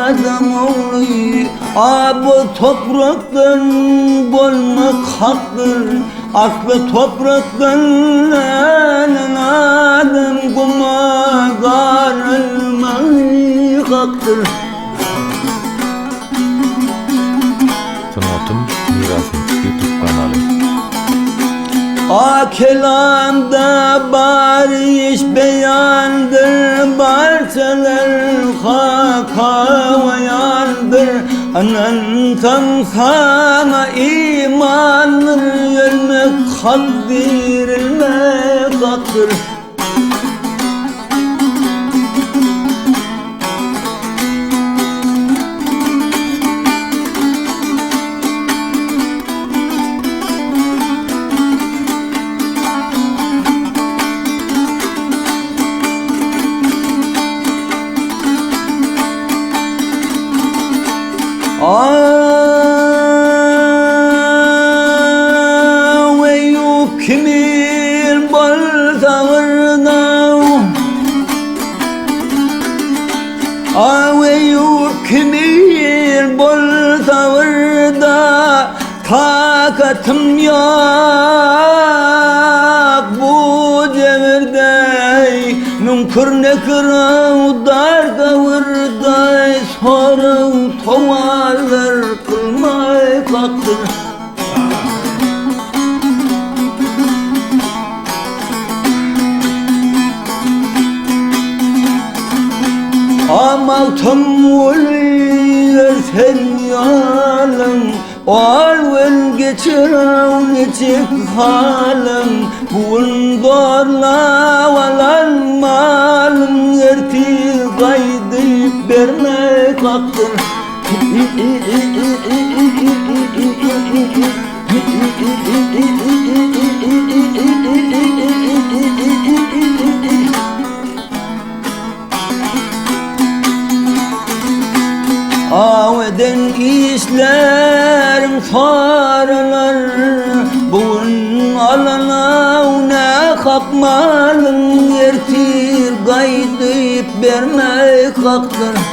adam oğlu. Bu topraktan bulmak haktır. Aklı topraktan adam kuma garılmak haktır. Sanatın Mirası YouTube kanalı. Kelamda barış beyandır, barçalar hakayandır. Anan tam sana imanır, vermek hak verilmek haktır. Ve yukmil baltağırda, ve yukmil baltağırda, takatım yok bu devirde. Münkür nekir dar kavurda, sorun tovarlar kılmak haktır. Amaltım ölür sen yalın, alven geçirun içik halın. Bugün doğrla valan malın, erti gaydip vermek haktır. Aveden işlerim sarılar, bugün alana ne kapmalın, ertir gaydip vermek haktır.